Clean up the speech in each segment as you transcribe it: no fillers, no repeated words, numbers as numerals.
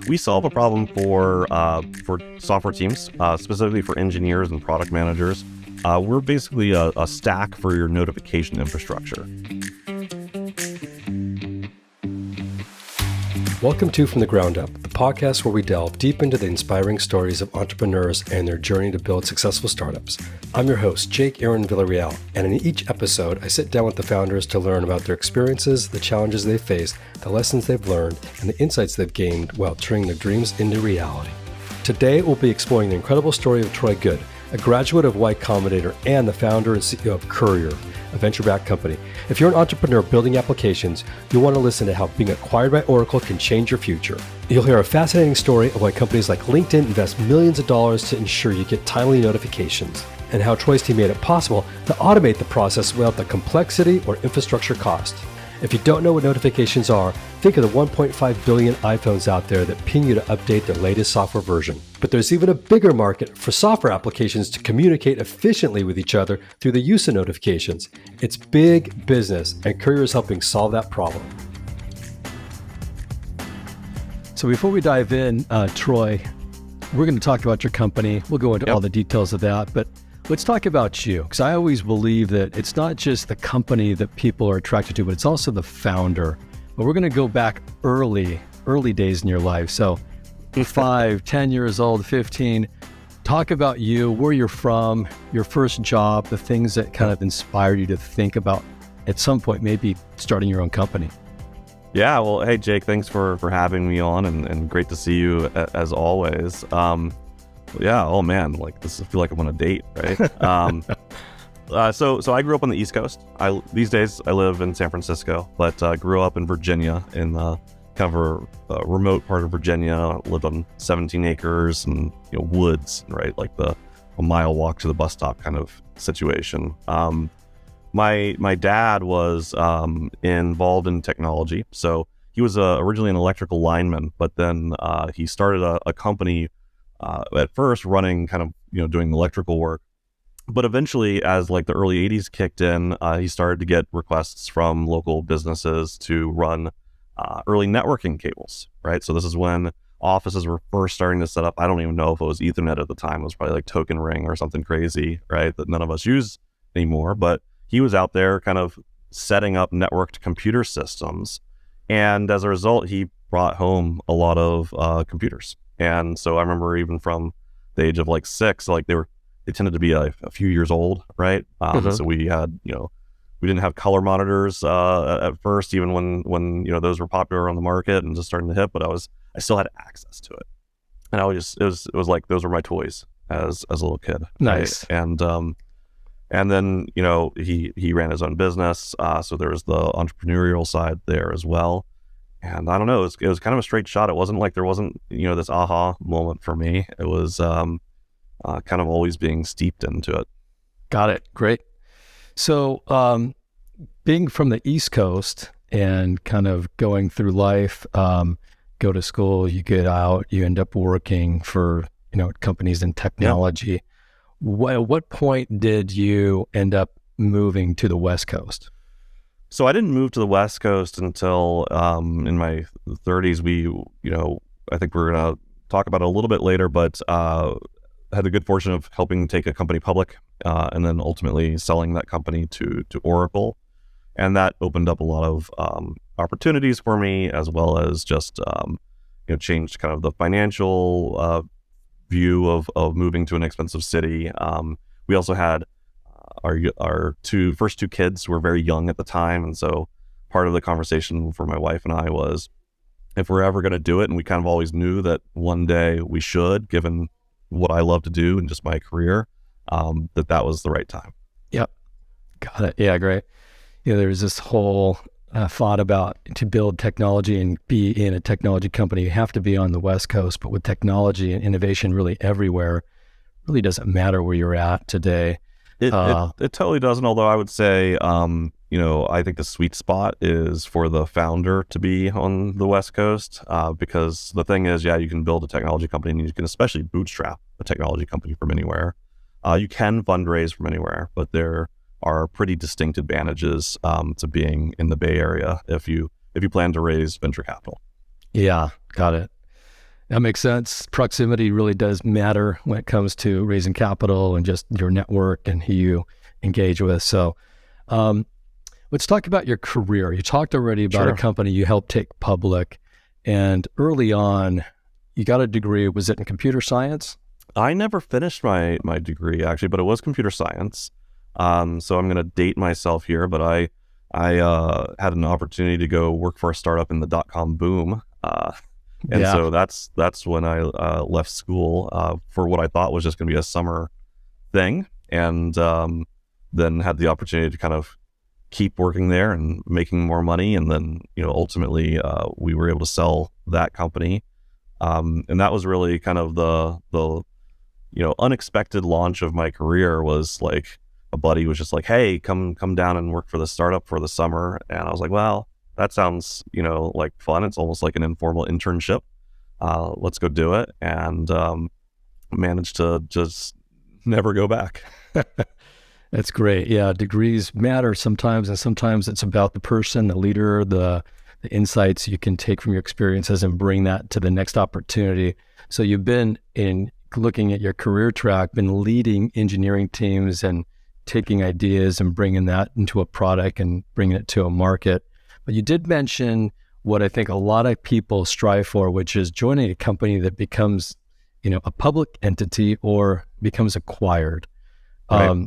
We solve a problem for software teams, specifically for engineers and product managers. We're basically a stack for your notification infrastructure. Welcome to From the Ground Up, the podcast where we delve deep into the inspiring stories of entrepreneurs and their journey to build successful startups. I'm your host, Jake Aaron Villarreal, and in each episode, I sit down with the founders to learn about their experiences, the challenges they faced, the lessons they've learned, and the insights they've gained while turning their dreams into reality. Today, we'll be exploring the incredible story of Troy Goode, a graduate of Y Combinator and the founder and CEO of Courier, a venture-backed company. If you're an entrepreneur building applications, you'll want to listen to how being acquired by Oracle can change your future. You'll hear a fascinating story of why companies like LinkedIn invest millions of dollars to ensure you get timely notifications, and how Troy's team made it possible to automate the process without the complexity or infrastructure cost. If you don't know what notifications are, think of the 1.5 billion iPhones out there that ping you to update their latest software version. But there's even a bigger market for software applications to communicate efficiently with each other through the use of notifications. It's big business, and Courier is helping solve that problem. So before we dive in, Troy, we're going to talk about your company. We'll go into all the details of that, but let's talk about you, because I always believe that it's not just the company that people are attracted to, but it's also the founder. But we're going to go back early days in your life. So 5, 10 years old, 15, talk about you, where you're from, your first job, the things that kind of inspired you to think about at some point maybe starting your own company. Yeah, well, hey, Jake, thanks for having me on, and great to see you as always. Yeah, oh man, like this, I feel like I'm on a date, right? So I grew up on the East Coast. These days I live in San Francisco, but grew up in Virginia, in kind of a remote part of Virginia. Lived on 17 acres and woods, right? Like a mile walk to the bus stop kind of situation. My dad was involved in technology, so he was originally an electrical lineman, but then he started a company. At first running kind of, doing electrical work. But eventually, as like the early 80s kicked in, he started to get requests from local businesses to run early networking cables, right? So this is when offices were first starting to set up. I don't even know if it was Ethernet at the time. It was probably like Token Ring or something crazy, right? That none of us use anymore. But he was out there kind of setting up networked computer systems. And as a result, he brought home a lot of computers. And so I remember even from the age of like 6, like they tended to be a few years old, right? So we had, we didn't have color monitors at first, even when those were popular on the market and just starting to hit. But I still had access to it, and it was like those were my toys as a little kid. Nice. Right? And then he ran his own business, so there was the entrepreneurial side there as well. And I don't know, it was kind of a straight shot. It wasn't like there wasn't, this aha moment for me. It was kind of always being steeped into it. Got it. Great. So being from the East Coast and kind of going through life, go to school, you get out, you end up working for, companies in technology. At what point did you end up moving to the West Coast? So I didn't move to the West Coast until in my 30s. I think we're going to talk about it a little bit later, but had the good fortune of helping take a company public and then ultimately selling that company to Oracle. And that opened up a lot of opportunities for me, as well as just changed kind of the financial view of moving to an expensive city. We also had our first two kids were very young at the time. And so part of the conversation for my wife and I was, if we're ever going to do it, and we kind of always knew that one day we should, given what I love to do and just my career, that was the right time. Yep. Got it. Yeah, great. There's this whole thought about to build technology and be in a technology company, you have to be on the West Coast, but with technology and innovation really everywhere, really doesn't matter where you're at today. It totally doesn't. Although I would say, I think the sweet spot is for the founder to be on the West Coast, because the thing is, you can build a technology company and you can especially bootstrap a technology company from anywhere. You can fundraise from anywhere, but there are pretty distinct advantages to being in the Bay Area if you plan to raise venture capital. Yeah, got it. That makes sense. Proximity really does matter when it comes to raising capital and just your network and who you engage with. So um, let's talk about your career. You talked already about a Sure. company you helped take public, and early on, you got a degree. Was it in computer science? I never finished my degree actually, but it was computer science. So I'm going to date myself here, but I had an opportunity to go work for a startup in the dot-com boom. And Yeah. so that's when I left school for what I thought was just going to be a summer thing, and then had the opportunity to kind of keep working there and making more money, and then ultimately we were able to sell that company, and that was really kind of the unexpected launch of my career. Was like a buddy was just like, hey, come down and work for the startup for the summer, and I was like, well, that sounds like fun. It's almost like an informal internship. Let's go do it, and managed to just never go back. That's great. Yeah, degrees matter sometimes, and sometimes it's about the person, the leader, the insights you can take from your experiences and bring that to the next opportunity. So you've been in looking at your career track, been leading engineering teams and taking ideas and bringing that into a product and bringing it to a market. But you did mention what I think a lot of people strive for, which is joining a company that becomes, a public entity or becomes acquired. Right.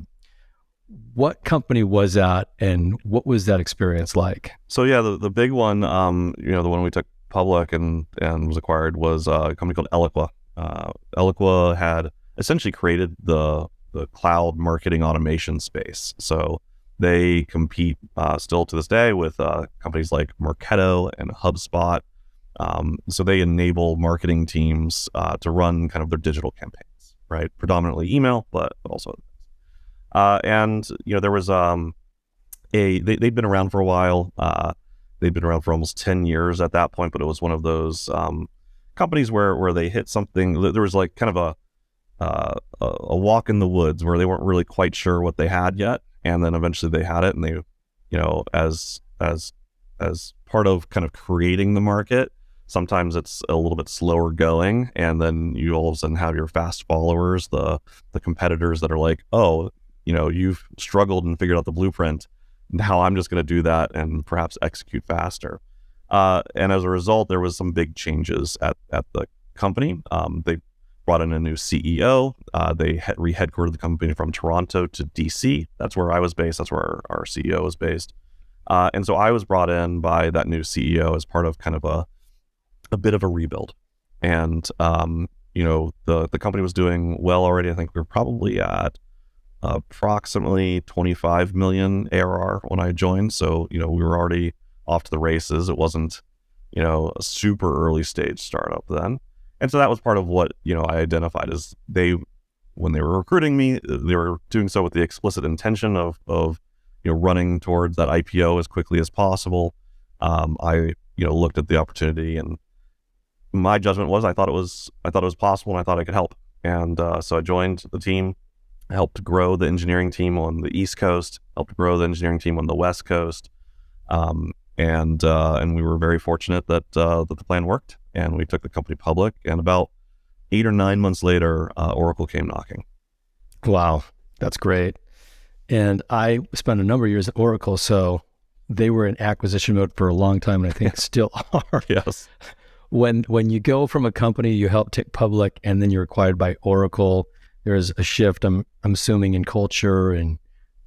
What company was that, and what was that experience like? So yeah, the big one, the one we took public and was acquired was a company called Eloqua. Eloqua had essentially created the cloud marketing automation space. So they compete still to this day with companies like Marketo and HubSpot. So they enable marketing teams to run kind of their digital campaigns, right? Predominantly email, but also and there was they'd been around for a while. They'd been around for almost 10 years at that point, but it was one of those companies where they hit something. There was like kind of a walk in the woods where they weren't really quite sure what they had yet, and then eventually they had it, and they, as part of kind of creating the market, sometimes it's a little bit slower going, and then you all of a sudden have your fast followers, the competitors that are like, oh, you've struggled and figured out the blueprint. Now I'm just going to do that and perhaps execute faster. And as a result, there was some big changes at the company. They brought in a new CEO. They re-headquartered the company from Toronto to DC. That's where I was based. That's where our CEO was based. And so I was brought in by that new CEO as part of kind of a bit of a rebuild. And, the company was doing well already. I think we were probably at approximately 25 million ARR when I joined. So, we were already off to the races. It wasn't, a super early stage startup then. And so that was part of what, I identified as when they were recruiting me, they were doing so with the explicit intention of running towards that IPO as quickly as possible. I, looked at the opportunity, and my judgment was, I thought it was possible, and I thought I could help. And so I joined the team. I helped grow the engineering team on the East Coast, helped grow the engineering team on the West Coast. And we were very fortunate that the plan worked, and we took the company public. And about 8 or 9 months later, Oracle came knocking. Wow, that's great. And I spent a number of years at Oracle, so they were in acquisition mode for a long time, and I think still are. Yes. When you go from a company you help take public and then you're acquired by Oracle, there's a shift, I'm assuming, in culture and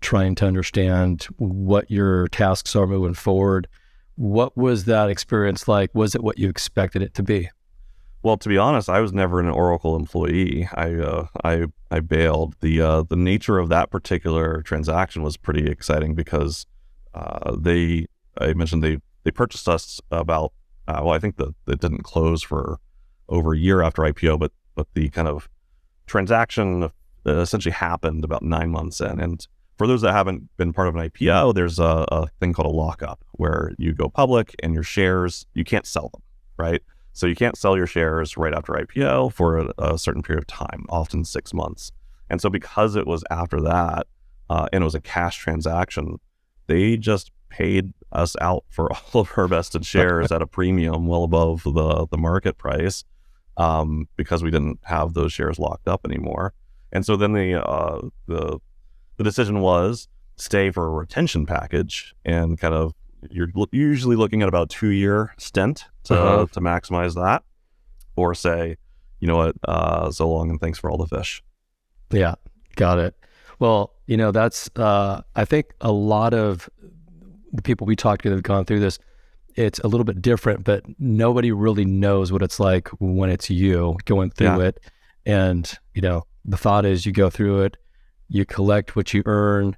trying to understand what your tasks are moving forward. What was that experience like? Was it what you expected it to be? Well, to be honest, I was never an Oracle employee. I bailed. The nature of that particular transaction was pretty exciting because I mentioned they purchased us about I think that it didn't close for over a year after IPO, but the kind of transaction essentially happened about 9 months in. And for those that haven't been part of an IPO, there's a thing called a lockup where you go public and your shares, you can't sell them, right? So you can't sell your shares right after IPO for a certain period of time, often 6 months. And so because it was after that, and it was a cash transaction, they just paid us out for all of our vested shares at a premium well above the market price, because we didn't have those shares locked up anymore. And so then the decision was stay for a retention package, and kind of you're usually looking at about a 2-year stint to maximize that, or say, you know what, so long and thanks for all the fish. Yeah, got it. Well, that's, I think a lot of the people we talked to that have gone through this, it's a little bit different, but nobody really knows what it's like when it's you going through it. And, the thought is you go through it, you collect what you earn,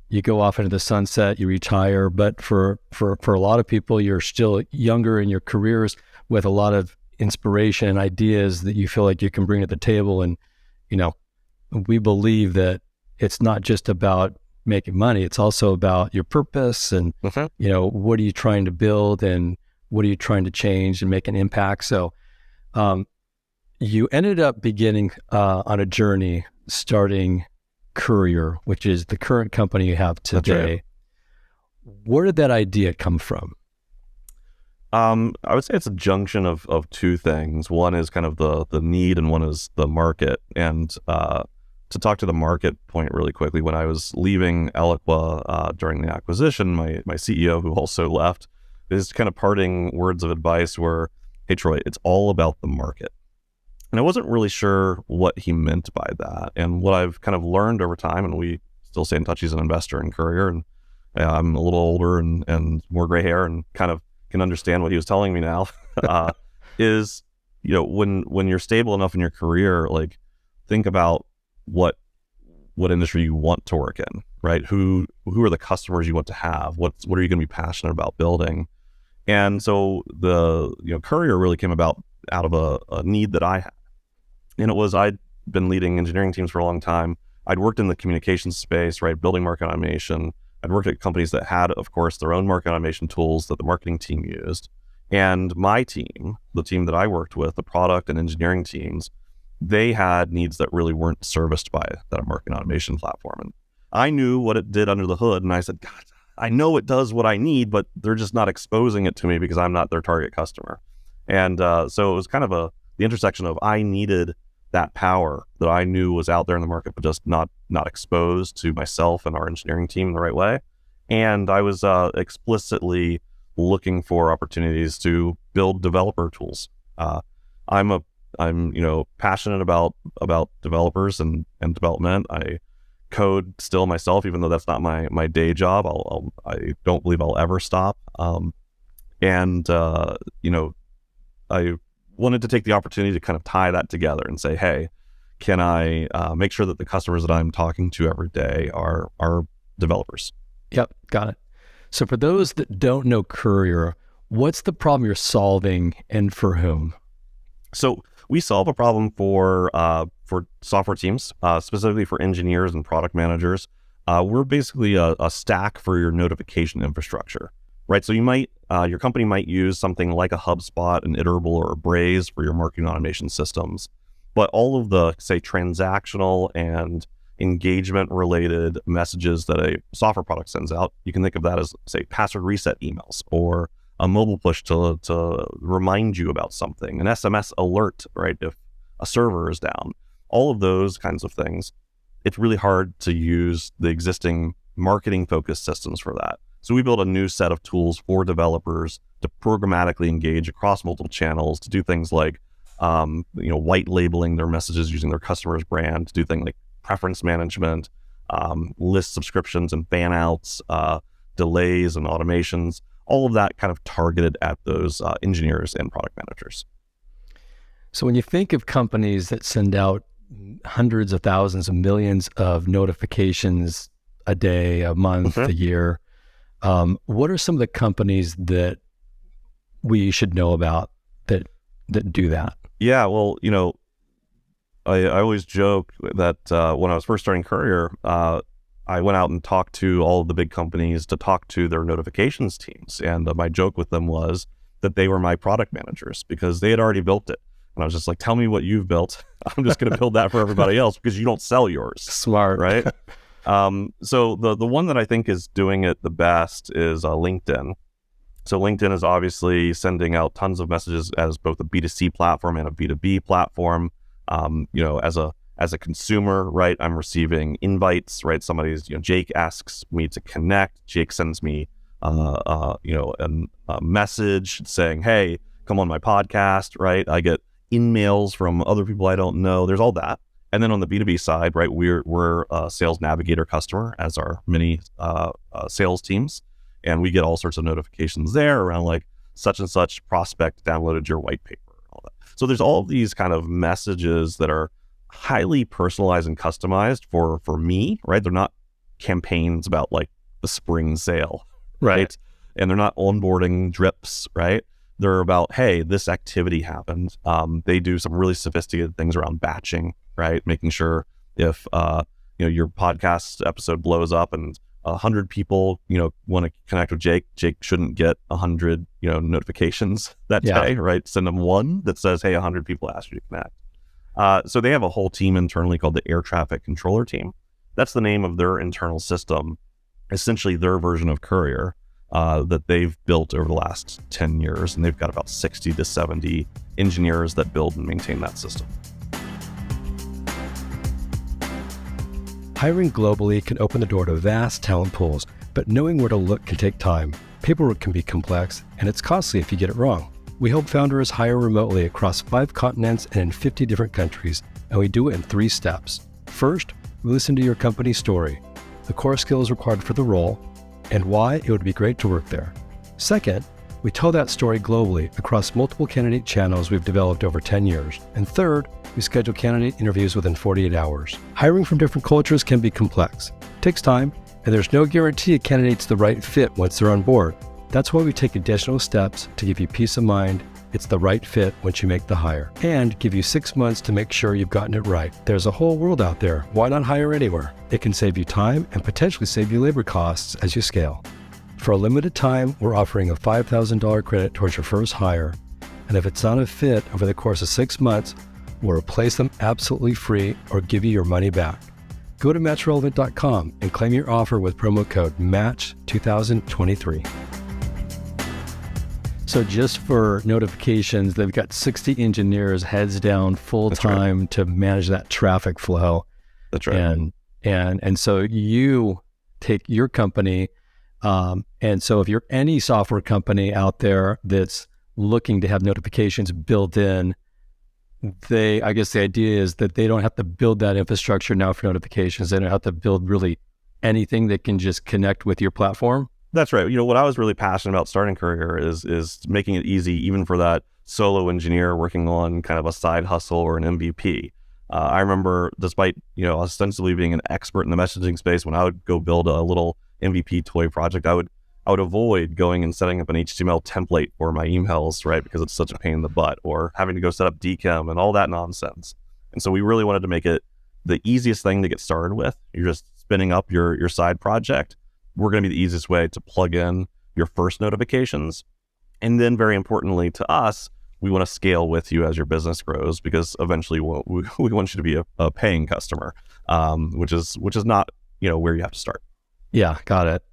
you go off into the sunset, you retire. But for a lot of people, you're still younger in your careers with a lot of inspiration and ideas that you feel like you can bring to the table. And, we believe that it's not just about making money, it's also about your purpose and, what are you trying to build and what are you trying to change and make an impact. So you ended up beginning on a journey starting Courier, which is the current company you have today. That's right. Where did that idea come from? I would say it's a junction of two things. One is kind of the need, and one is the market. And to talk to the market point really quickly, when I was leaving Eloqua during the acquisition, my CEO, who also left, his kind of parting words of advice were, "Hey Troy, it's all about the market." And I wasn't really sure what he meant by that. And what I've kind of learned over time, and we still stay in touch, he's an investor in Courier, and I'm a little older and more gray hair and kind of can understand what he was telling me now, is, when you're stable enough in your career, like, think about what industry you want to work in, right? Who are the customers you want to have? What are you going to be passionate about building? And so the Courier really came about out of a need that I had. And it was, I'd been leading engineering teams for a long time. I'd worked in the communications space, right? Building market automation. I'd worked at companies that had, of course, their own market automation tools that the marketing team used. And my team, the team that I worked with, the product and engineering teams, they had needs that really weren't serviced by that marketing automation platform. And I knew what it did under the hood. And I said, God, I know it does what I need, but they're just not exposing it to me because I'm not their target customer. And so it was kind of the intersection of, I needed that power that I knew was out there in the market, but just not exposed to myself and our engineering team in the right way. And I was explicitly looking for opportunities to build developer tools. I'm passionate about developers and development. I code still myself, even though that's not my day job. I don't believe I'll ever stop. I wanted to take the opportunity to kind of tie that together and say, hey, can I make sure that the customers that I'm talking to every day are developers? Yep, got it. So for those that don't know Courier, what's the problem you're solving and for whom? So we solve a problem for software teams, specifically for engineers and product managers. We're basically a stack for your notification infrastructure, right? So your company might use something like a HubSpot, an Iterable, or a Braze for your marketing automation systems. But all of the, say, transactional and engagement-related messages that a software product sends out, you can think of that as, say, password reset emails, or a mobile push to remind you about something, an SMS alert, right, if a server is down. All of those kinds of things, it's really hard to use the existing marketing-focused systems for that. So we built a new set of tools for developers to programmatically engage across multiple channels, to do things like white labeling their messages using their customer's brand, to do things like preference management, list subscriptions and fan outs, delays and automations, all of that kind of targeted at those engineers and product managers. So when you think of companies that send out hundreds of thousands of millions of notifications a day, a month, a year, what are some of the companies that we should know about that do that? Yeah, well, I always joke that when I was first starting Courier, I went out and talked to all of the big companies to talk to their notifications teams. And my joke with them was that they were my product managers because they had already built it. And I was just like, tell me what you've built. I'm just going to build that for everybody else because you don't sell yours. Smart. Right? So the one that I think is doing it the best is LinkedIn. So LinkedIn is obviously sending out tons of messages as both a B2C platform and a B2B platform. As a consumer, right, I'm receiving invites, right? Jake asks me to connect. Jake sends me, a message saying, hey, come on my podcast, right? I get emails from other people I don't know. There's all that. And then on the B2B side, right, we're a Sales Navigator customer, as are many sales teams. And we get all sorts of notifications there around like such and such prospect downloaded your white paper, all that. So there's all of these kind of messages that are highly personalized and customized for me, right? They're not campaigns about like the spring sale, right? And they're not onboarding drips, right? They're about, hey, this activity happened. They do some really sophisticated things around batching, right? Making sure if your podcast episode blows up and 100 people, want to connect with Jake shouldn't get 100, notifications that day, right? Send them one that says, hey, 100 people asked you to connect. So they have a whole team internally called the Air Traffic Controller Team. That's the name of their internal system, essentially their version of Courier that they've built over the last 10 years. And they've got about 60 to 70 engineers that build and maintain that system. Hiring globally can open the door to vast talent pools, but knowing where to look can take time. Paperwork can be complex, and it's costly if you get it wrong. We help founders hire remotely across 5 continents and in 50 different countries, and we do it in 3 steps. First, we listen to your company's story, the core skills required for the role, and why it would be great to work there. Second, we tell that story globally across multiple candidate channels we've developed over 10 years. And third, we schedule candidate interviews within 48 hours. Hiring from different cultures can be complex. It takes time, and there's no guarantee a candidate's the right fit once they're on board. That's why we take additional steps to give you peace of mind it's the right fit once you make the hire, and give you 6 months to make sure you've gotten it right. There's a whole world out there. Why not hire anywhere? It can save you time and potentially save you labor costs as you scale. For a limited time, we're offering a $5,000 credit towards your first hire, and if it's not a fit over the course of 6 months, we'll replace them absolutely free or give you your money back. Go to matchrelevant.com and claim your offer with promo code MATCH2023. So just for notifications, they've got 60 engineers heads down full time to manage that traffic flow. That's right. And so you take your company, and so if you're any software company out there that's looking to have notifications built in, I guess the idea is that they don't have to build that infrastructure now for notifications. They don't have to build really anything that can just connect with your platform. That's right. What I was really passionate about starting Courier is making it easy even for that solo engineer working on kind of a side hustle or an MVP. I remember, despite ostensibly being an expert in the messaging space, when I would go build a little MVP toy project, I would avoid going and setting up an HTML template for my emails, right? Because it's such a pain in the butt, or having to go set up DKIM and all that nonsense. And so we really wanted to make it the easiest thing to get started with. You're just spinning up your side project. We're going to be the easiest way to plug in your first notifications. And then very importantly to us, we want to scale with you as your business grows, because eventually we want you to be a paying customer, which is not, where you have to start. Yeah, got it.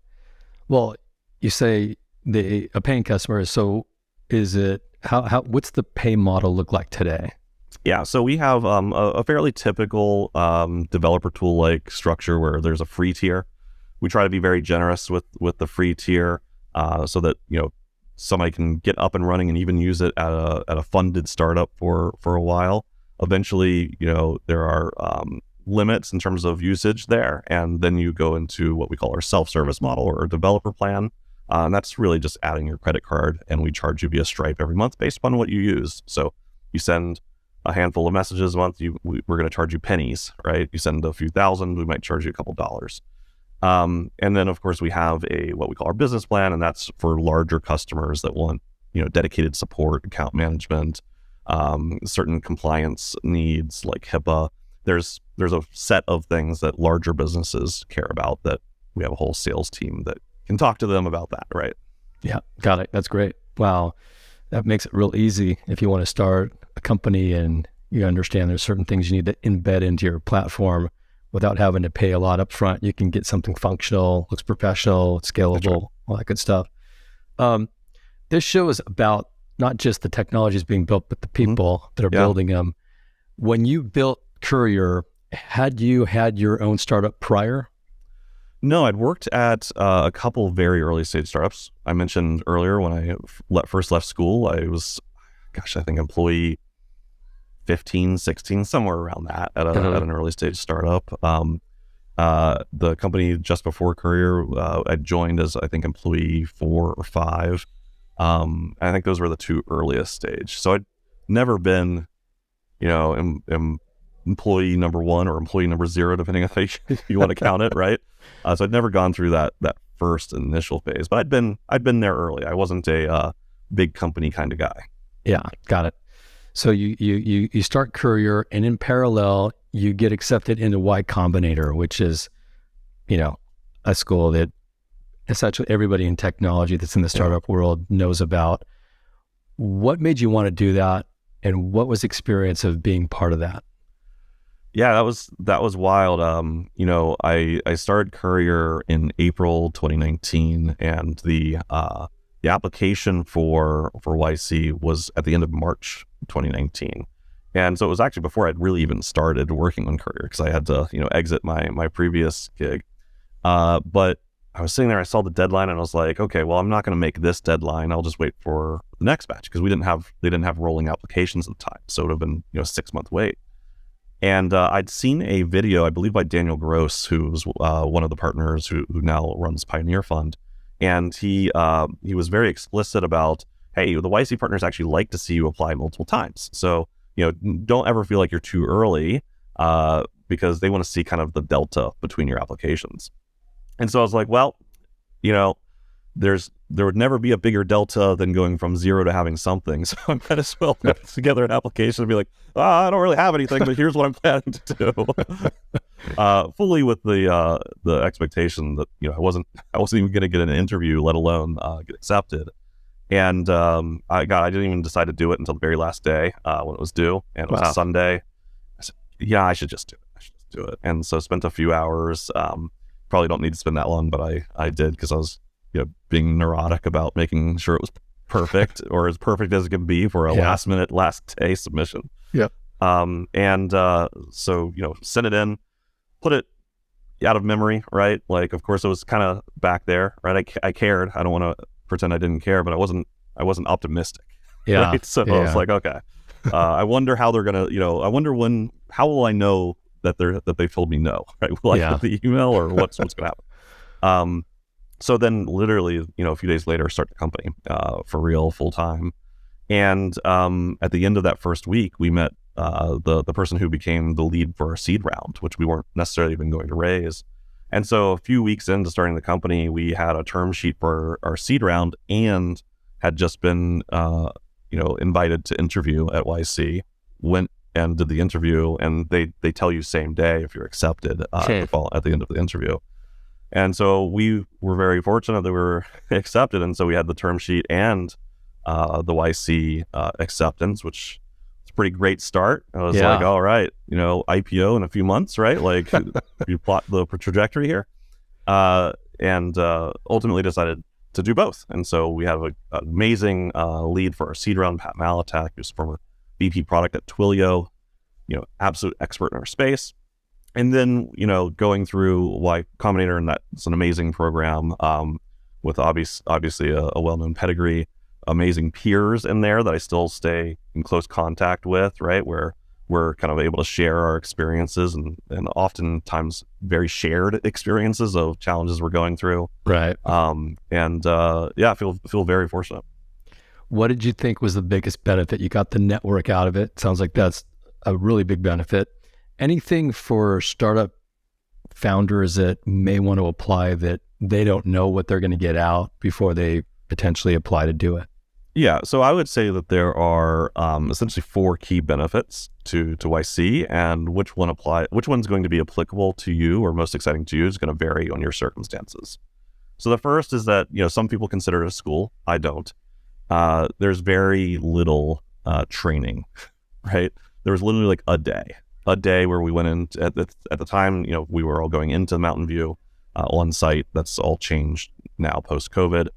Well, you say a paying customer. So is it, what's the pay model look like today? Yeah, so we have a fairly typical developer tool like structure where there's a free tier. We try to be very generous with the free tier, so that somebody can get up and running and even use it at a funded startup for a while. Eventually, there are limits in terms of usage there, and then you go into what we call our self-service model or developer plan, and that's really just adding your credit card, and we charge you via Stripe every month based upon what you use. So you send a handful of messages a month, we're going to charge you pennies, right? You send a few thousand, we might charge you a couple dollars. And then of course we have what we call our business plan, and that's for larger customers that want, dedicated support, account management, certain compliance needs like HIPAA. There's a set of things that larger businesses care about that we have a whole sales team that can talk to them about that, right? Yeah, got it. That's great. Wow. That makes it real easy if you want to start a company and you understand there's certain things you need to embed into your platform without having to pay a lot up front. You can get something functional, looks professional, scalable, all that good stuff. This show is about not just the technologies being built, but the people that are building them. When you built Courier, had you had your own startup prior? No, I'd worked at a couple very early stage startups. I mentioned earlier when I first left school, I was, I think employee 15, 16, somewhere around that at an early stage startup. The company just before Courier, I joined as, I think, employee 4 or 5. I think those were the 2 earliest stage. So I'd never been, employee number 1 or employee number 0, depending on how you want to count it, right? So I'd never gone through that first initial phase, but I'd been there early. I wasn't a big company kind of guy. Yeah, got it. So you start Courier, and in parallel, you get accepted into Y Combinator, which is, a school that essentially everybody in technology that's in the startup world knows about. What made you want to do that, and what was the experience of being part of that? Yeah, that was wild. I started Courier in April 2019, and the application for YC was at the end of March 2019. And so it was actually before I'd really even started working on Courier, because I had to, exit my previous gig. But I was sitting there, I saw the deadline, and I was like, okay, well, I'm not going to make this deadline. I'll just wait for the next batch, because they didn't have rolling applications at the time. So it would have been, a 6-month wait. And I'd seen a video, I believe by Daniel Gross, who was one of the partners who now runs Pioneer Fund. And he was very explicit about, hey, the YC partners actually like to see you apply multiple times. So, don't ever feel like you're too early, because they want to see kind of the delta between your applications. And so I was like, well, there would never be a bigger delta than going from 0 to having something. So I might as well put together an application and be like, I don't really have anything, but here's what I'm planning to do. Fully with the expectation that, I wasn't even going to get an interview, let alone get accepted. And I didn't even decide to do it until the very last day when it was due, and it was a Sunday. I said, yeah, I should just do it. And so spent a few hours. Probably don't need to spend that long, but I did, because I was being neurotic about making sure it was perfect, or as perfect as it can be for a last day submission. Yeah. So, send it in, put it out of memory, right? Like, of course it was kind of back there, right? I cared. I don't want to pretend I didn't care, but I wasn't optimistic. Yeah. Right? So I was like, okay, I wonder how they're going to, how will I know that they've told me no, right? Will I get the email, or what's going to happen? So then literally, a few days later, start the company for real, full time. And at the end of that first week, we met the person who became the lead for our seed round, which we weren't necessarily even going to raise. And so a few weeks into starting the company, we had a term sheet for our seed round, and had just been invited to interview at YC. Went and did the interview, and they tell you same day if you're accepted at the end of the interview. And so we were very fortunate that we were accepted. And so we had the term sheet and the YC acceptance, which is a pretty great start. I was like, all right, IPO in a few months, right? Like, you plot the trajectory here. And ultimately decided to do both. And so we have an amazing lead for our seed round, Pat Malatak, who's former VP product at Twilio, absolute expert in our space. And then, going through Y Combinator, and that's an amazing program with obviously a well-known pedigree, amazing peers in there that I still stay in close contact with, right? Where we're kind of able to share our experiences and oftentimes very shared experiences of challenges we're going through. Right. I feel very fortunate. What did you think was the biggest benefit? You got the network out of it. Sounds like that's a really big benefit. Anything for startup founders that may want to apply that they don't know what they're going to get out before they potentially apply to do it? Yeah, so I would say that there are essentially 4 key benefits to YC, and which one's going to be applicable to you or most exciting to you is going to vary on your circumstances. So the first is that, some people consider it a school. I don't. There's very little training, right? There was literally like a day a day where we went in at the time, we were all going into Mountain View on site. That's all changed now post COVID.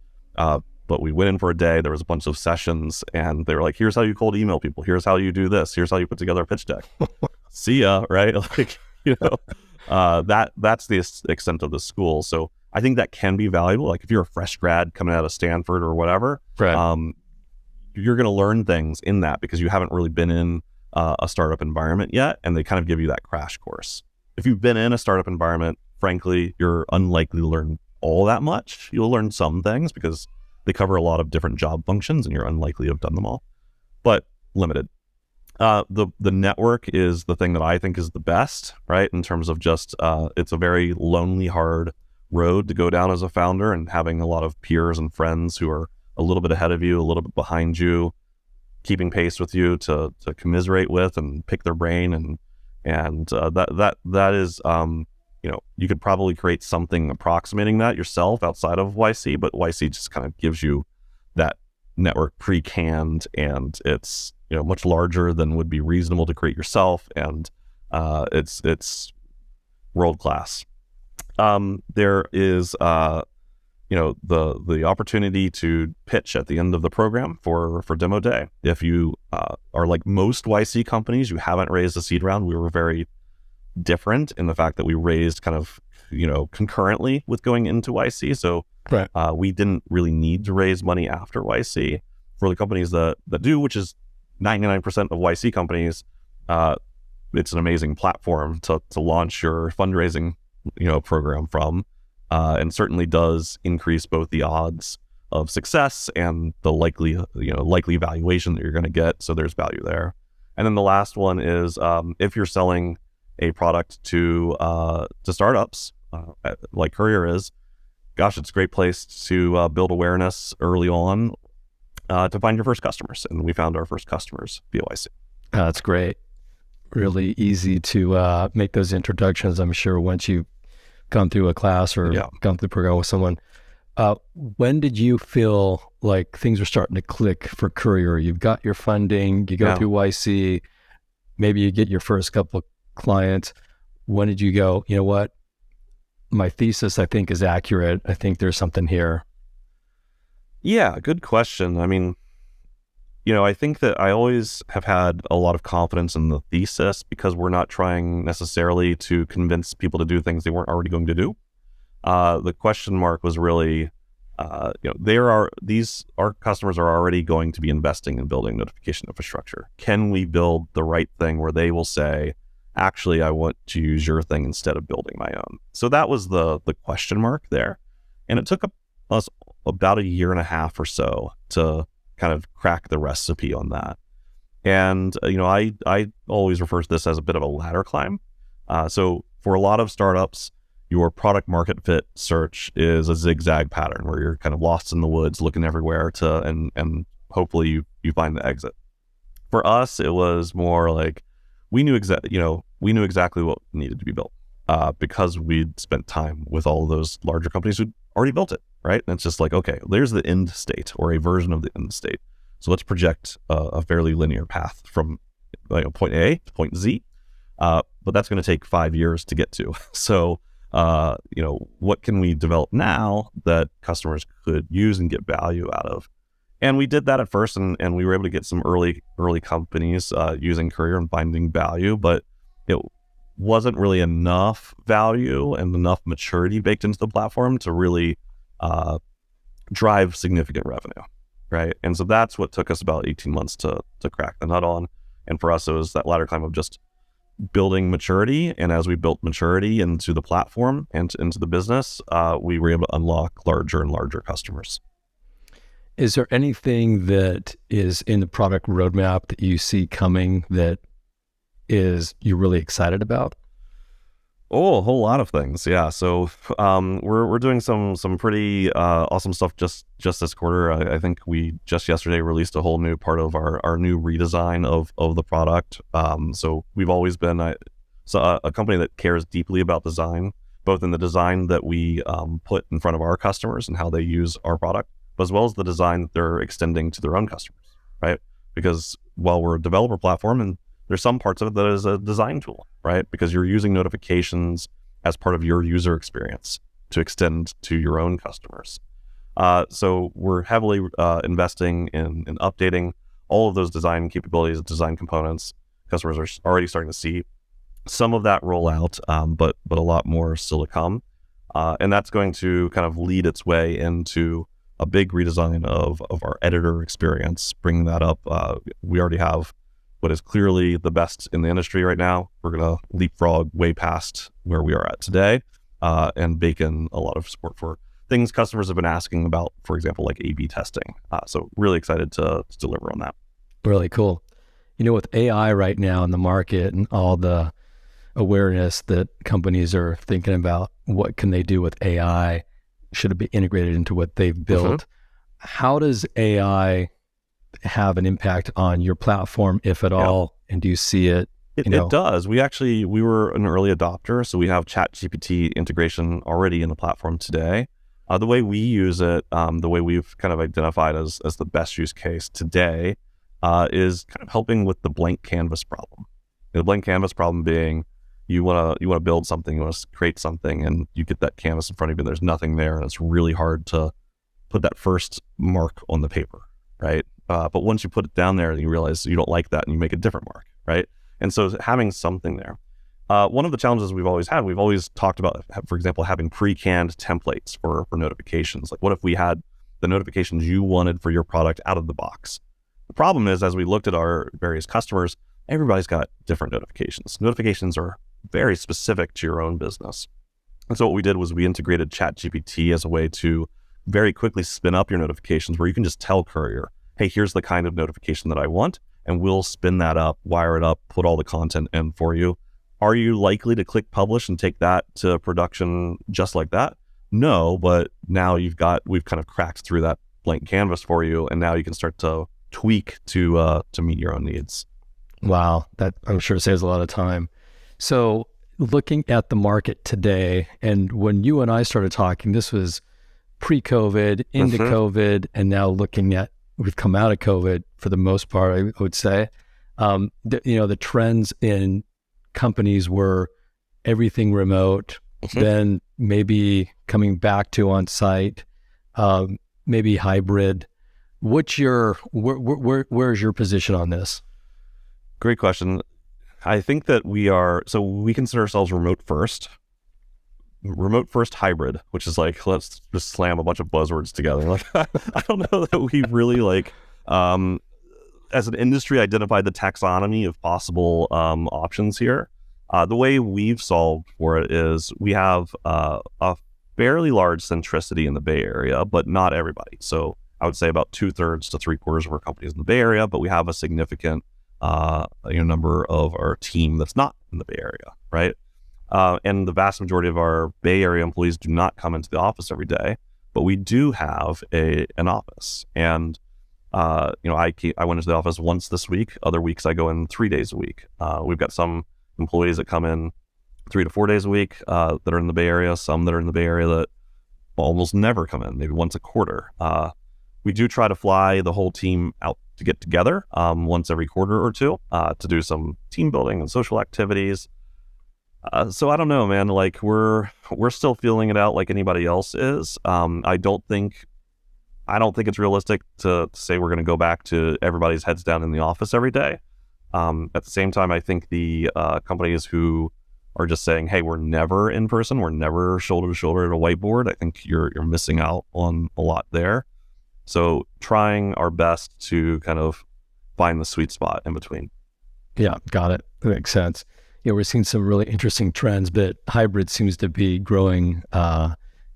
But we went in for a day. There was a bunch of sessions, and they were like, "Here's how you cold email people. Here's how you do this. Here's how you put together a pitch deck." See ya, right? Like, that's the extent of the school. So I think that can be valuable. Like if you're a fresh grad coming out of Stanford or whatever, Right. You're going to learn things in that because you haven't really been in a startup environment yet, and they kind of give you that crash course. If you've been in a startup environment, frankly, you're unlikely to learn all that much. You'll learn some things because they cover a lot of different job functions, and you're unlikely to have done them all, but limited. The network is the thing that I think is the best, right? In terms of just, it's a very lonely, hard road to go down as a founder, and having a lot of peers and friends who are a little bit ahead of you, a little bit behind you, keeping pace with you to commiserate with and pick their brain. And that is, you could probably create something approximating that yourself outside of YC, but YC just kind of gives you that network pre-canned, and it's, much larger than would be reasonable to create yourself. And it's world class. There is, the opportunity to pitch at the end of the program for demo day. If you are like most YC companies, you haven't raised a seed round. We were very different in the fact that we raised kind of, concurrently with going into YC. So Right. We didn't really need to raise money after YC. For the companies that do, which is 99% of YC companies, it's an amazing platform to launch your fundraising, program from, and certainly does increase both the odds of success and the likely valuation that you're going to get. So there's value there. And then the last one is, if you're selling a product to startups, like Courier is, gosh, it's a great place to build awareness early on, to find your first customers. And we found our first customers via YC. That's great. Really easy to make those introductions, I'm sure, once you've gone through a class or gone through the program with someone. When did you feel like things were starting to click for Courier? You've got your funding, you go through YC, maybe you get your first couple of clients. When did you go, you know what? My thesis, I think, is accurate. I think there's something here. Yeah, good question. I mean, I think that I always have had a lot of confidence in the thesis because we're not trying necessarily to convince people to do things they weren't already going to do. The question mark was really, our customers are already going to be investing in building notification infrastructure. Can we build the right thing where they will say, actually, I want to use your thing instead of building my own? So that was the question mark there. And it took us about a year and a half or so to kind of crack the recipe on that. And, I always refer to this as a bit of a ladder climb. So for a lot of startups, your product market fit search is a zigzag pattern where you're kind of lost in the woods looking everywhere and hopefully you find the exit. For us, it was more like we knew exactly what needed to be built, because we'd spent time with all of those larger companies who'd already built it, right? And it's just like, okay, there's the end state or a version of the end state. So let's project a fairly linear path from point A to point Z, but that's going to take 5 years to get to. So, what can we develop now that customers could use and get value out of? And we did that at first, and we were able to get some early companies using Courier and finding value, but it wasn't really enough value and enough maturity baked into the platform to really drive significant revenue, right? And so that's what took us about 18 months to crack the nut on. And for us, it was that ladder climb of just building maturity. And as we built maturity into the platform and into the business, we were able to unlock larger and larger customers. Is there anything that is in the product roadmap that you see coming that you're really excited about? Oh, a whole lot of things. Yeah. So we're doing some pretty awesome stuff just this quarter. I think we just yesterday released a whole new part of our new redesign of the product. So we've always been a company that cares deeply about design, both in the design that we put in front of our customers and how they use our product, as well as the design that they're extending to their own customers, right? Because while we're a developer platform and there's some parts of it that is a design tool, right? Because you're using notifications as part of your user experience to extend to your own customers. So we're heavily investing in updating all of those design capabilities, design components. Customers are already starting to see some of that roll out, but a lot more still to come. And that's going to kind of lead its way into a big redesign of our editor experience, bringing that up. We already have what is clearly the best in the industry right now. We're going to leapfrog way past where we are at today, and bake in a lot of support for things customers have been asking about, for example, like A/B testing. So really excited to deliver on that. Really cool. With AI right now in the market and all the awareness that companies are thinking about, what can they do with AI? Should it be integrated into what they've built? How does AI have an impact on your platform, if at all? And do you see it? It does. We were an early adopter, so we have ChatGPT integration already in the platform today. The way we use it, the way we've kind of identified as the best use case today, is kind of helping with the blank canvas problem. The blank canvas problem being, you want to build something, you want to create something, and you get that canvas in front of you, and there's nothing there, and it's really hard to put that first mark on the paper, right? But once you put it down there, you realize you don't like that, and you make a different mark, right? And so having something there. One of the challenges we've always talked about, for example, having pre-canned templates for notifications. Like, what if we had the notifications you wanted for your product out of the box? The problem is, as we looked at our various customers, everybody's got different notifications. Notifications are very specific to your own business. And so what we did was we integrated ChatGPT as a way to very quickly spin up your notifications, where you can just tell Courier, hey, here's the kind of notification that I want, and we'll spin that up, wire it up, put all the content in for you. Are you likely to click publish and take that to production just like that? No, but now we've kind of cracked through that blank canvas for you, and now you can start to tweak to meet your own needs. Wow, that I'm sure saves a lot of time. So looking at the market today, and when you and I started talking, this was pre-COVID, into COVID, and now looking at, we've come out of COVID for the most part, I would say. The trends in companies were everything remote, then maybe coming back to on-site, maybe hybrid. Where's your position on this? Great question. I think that we consider ourselves remote first hybrid, which is like, let's just slam a bunch of buzzwords together. Like, I don't know that we really as an industry identified the taxonomy of possible options here. The way we've solved for it is we have a fairly large centricity in the Bay Area, but not everybody. So I would say about 2/3 to 3/4 of our companies in the Bay Area, but we have a significant number of our team that's not in the Bay Area, right? And the vast majority of our Bay Area employees do not come into the office every day, but we do have an office. And I went into the office once this week. Other weeks I go in 3 days a week. We've got some employees that come in 3 to 4 days a week that are in the Bay Area. Some that are in the Bay Area that almost never come in, maybe once a quarter. We do try to fly the whole team out to get together once every quarter or two to do some team building and social activities. So I don't know, man. Like, we're still feeling it out like anybody else is. I don't think it's realistic to say we're going to go back to everybody's heads down in the office every day. At the same time, I think the companies who are just saying, hey, we're never in person, we're never shoulder to shoulder at a whiteboard, I think you're missing out on a lot there. So trying our best to kind of find the sweet spot in between. Yeah, got it. That makes sense. We're seeing some really interesting trends, but hybrid seems to be growing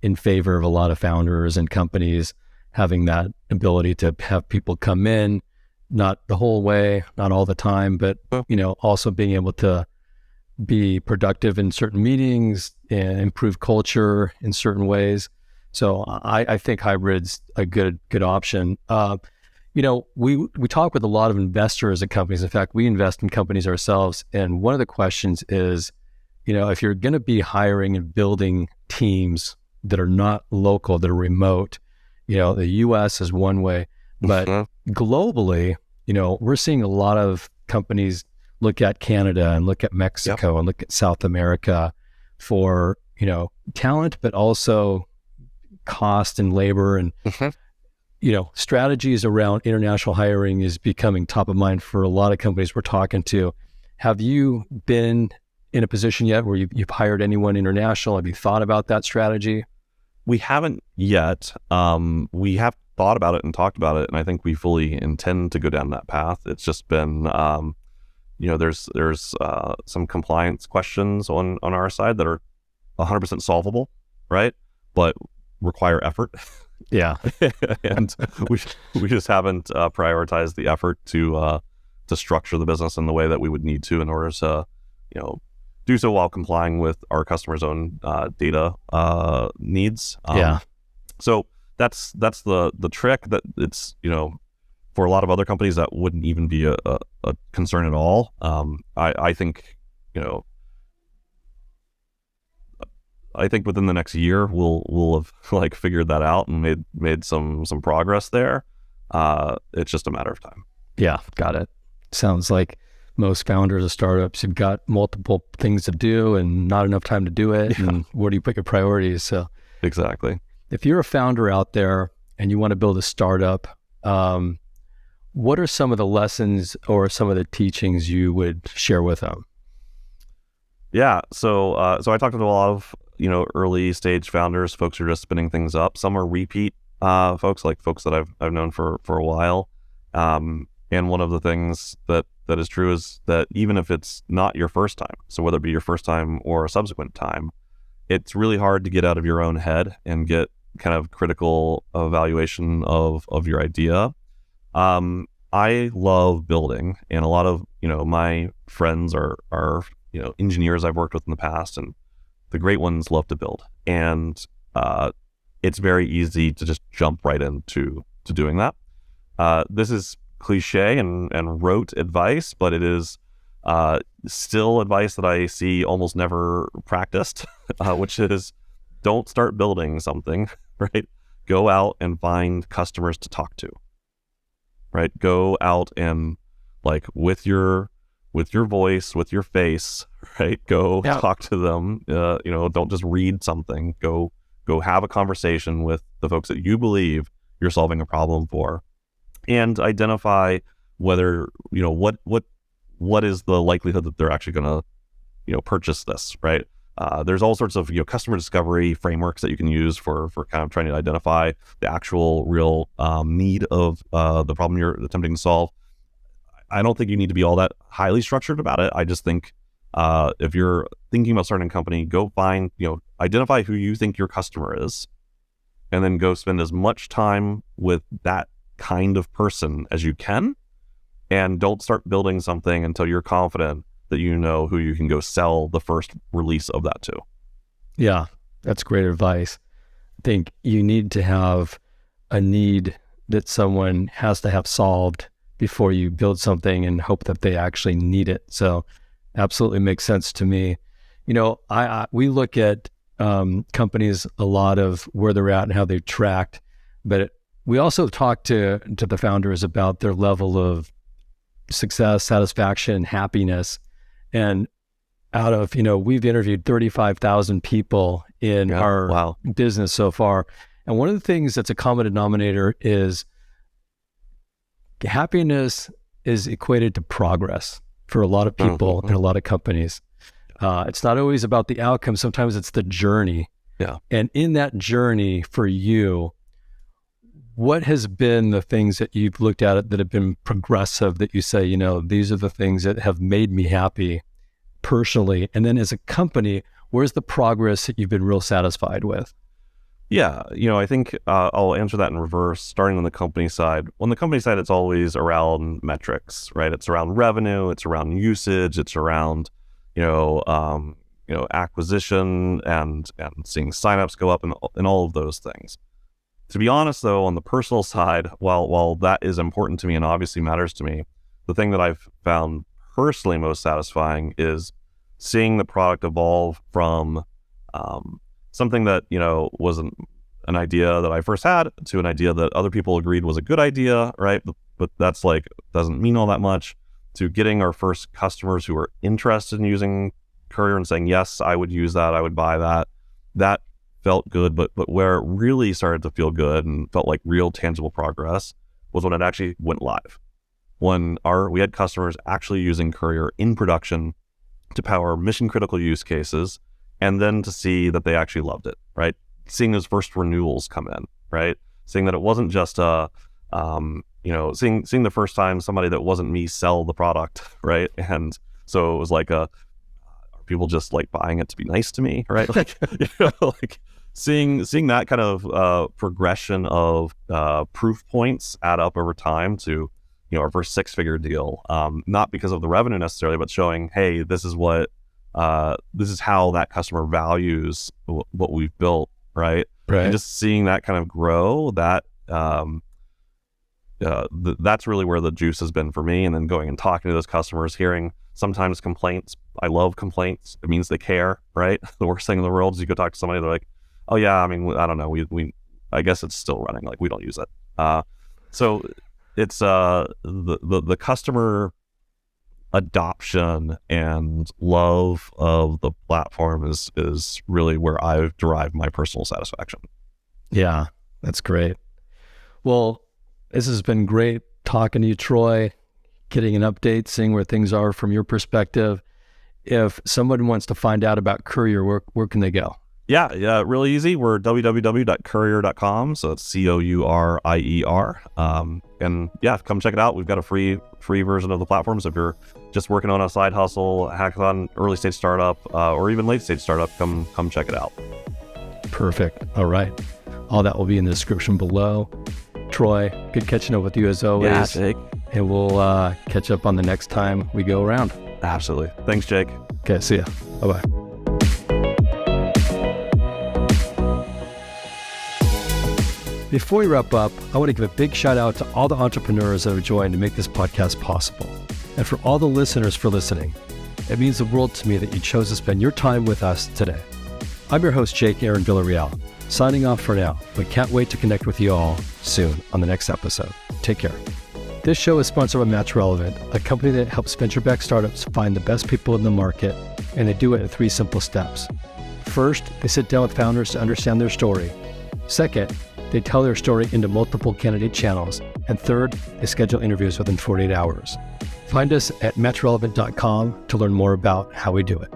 in favor of a lot of founders and companies having that ability to have people come in, not the whole way, not all the time, but also being able to be productive in certain meetings and improve culture in certain ways. So I think hybrid's a good option. We talk with a lot of investors at companies. In fact, we invest in companies ourselves. And one of the questions is, if you're going to be hiring and building teams that are not local, that are remote, the US is one way, but globally, we're seeing a lot of companies look at Canada and look at Mexico and look at South America for, talent, but also cost and labor and, strategies around international hiring is becoming top of mind for a lot of companies we're talking to. Have you been in a position yet where you've hired anyone international? Have you thought about that strategy? We haven't yet. We have thought about it and talked about it, and I think we fully intend to go down that path. It's just been, there's some compliance questions on our side that are 100% solvable, right? But require effort. Yeah. And we just haven't prioritized the effort to structure the business in the way that we would need to in order to, do so while complying with our customers' own data needs. So that's the trick that it's, for a lot of other companies that wouldn't even be a concern at all. I think, I think within the next year we'll have figured that out and made some progress there. It's just a matter of time. Yeah, got it. Sounds like most founders of startups have got multiple things to do and not enough time to do it. Yeah. And where do you put your priorities? So exactly. If you're a founder out there and you want to build a startup, what are some of the lessons or some of the teachings you would share with them? Yeah. So I talked to a lot of, early stage founders, folks who are just spinning things up. Some are repeat folks, like folks that I've known for a while. And one of the things that is true is that even if it's not your first time, so whether it be your first time or a subsequent time, it's really hard to get out of your own head and get kind of critical evaluation of your idea. I love building, and a lot of, my friends are engineers I've worked with in the past, and the great ones love to build. And it's very easy to just jump right into doing that. This is cliche and rote advice, but it is still advice that I see almost never practiced, which is don't start building something, right? Go out and find customers to talk to, right? Go out and with your voice, with your face, right? Go talk to them. Don't just read something. Go have a conversation with the folks that you believe you're solving a problem for, and identify whether, what is the likelihood that they're actually going to, purchase this, right? There's all sorts of, customer discovery frameworks that you can use for kind of trying to identify the actual real need of the problem you're attempting to solve. I don't think you need to be all that highly structured about it. I just think if you're thinking about starting a company, go find, identify who you think your customer is, and then go spend as much time with that kind of person as you can, and don't start building something until you're confident that you know who you can go sell the first release of that to. Yeah, that's great advice. I think you need to have a need that someone has to have solved before you build something and hope that they actually need it. So absolutely makes sense to me. We look at companies a lot of where they're at and how they've tracked, but we also talk to the founders about their level of success, satisfaction, happiness. And out of, we've interviewed 35,000 people in our business so far. And one of the things that's a common denominator is happiness is equated to progress for a lot of people and a lot of companies. It's not always about the outcome. Sometimes it's the journey. Yeah. And in that journey for you, what has been the things that you've looked at that have been progressive that you say, these are the things that have made me happy personally? And then as a company, where's the progress that you've been real satisfied with? Yeah, I think I'll answer that in reverse, starting on the company side. On the company side, it's always around metrics, right? It's around revenue, it's around usage, it's around, acquisition and seeing signups go up and all of those things. To be honest, though, on the personal side, while that is important to me and obviously matters to me, the thing that I've found personally most satisfying is seeing the product evolve from something that, was an idea that I first had to an idea that other people agreed was a good idea, right? But that's doesn't mean all that much, to getting our first customers who were interested in using Courier and saying, yes, I would use that, I would buy that. That felt good, but where it really started to feel good and felt like real tangible progress was when it actually went live. When we had customers actually using Courier in production to power mission critical use cases, and then to see that they actually loved it, right? Seeing those first renewals come in, right? Seeing that it wasn't just seeing the first time somebody that wasn't me sell the product, right? And so it was like are people just like buying it to be nice to me, right? Like, like seeing that kind of progression of proof points add up over time to our first 6-figure deal, not because of the revenue necessarily, but showing, hey, this is how that customer values what we've built, right? And just seeing that kind of grow, that that's really where the juice has been for me. And then going and talking to those customers, hearing sometimes complaints. I love complaints. It means they care, right? The worst thing in the world is you go talk to somebody, they're like, oh yeah, I mean, I don't know, I guess it's still running, like we don't use it. So it's the customer adoption and love of the platform is really where I've derived my personal satisfaction. Yeah, that's great. Well, this has been great talking to you, Troy, getting an update, seeing where things are from your perspective. If someone wants to find out about Courier, where can they go? Yeah, really easy. We're www.courier.com. So it's Courier. And yeah, come check it out. We've got a free version of the platform. So if you're just working on a side hustle, hackathon, early stage startup, or even late stage startup, come check it out. Perfect. All right. All that will be in the description below. Troy, good catching up with you as always. Yeah, Jake. And we'll catch up on the next time we go around. Absolutely. Thanks, Jake. Okay, see ya. Bye-bye. Before we wrap up, I want to give a big shout out to all the entrepreneurs that have joined to make this podcast possible. And for all the listeners for listening. It means the world to me that you chose to spend your time with us today. I'm your host, Jake Aaron Villarreal, signing off for now, but can't wait to connect with you all soon on the next episode. Take care. This show is sponsored by Match Relevant, a company that helps venture-backed startups find the best people in the market, and they do it in 3 simple steps. First, they sit down with founders to understand their story. Second, they tell their story into multiple candidate channels. And third, they schedule interviews within 48 hours. Find us at matchrelevant.com to learn more about how we do it.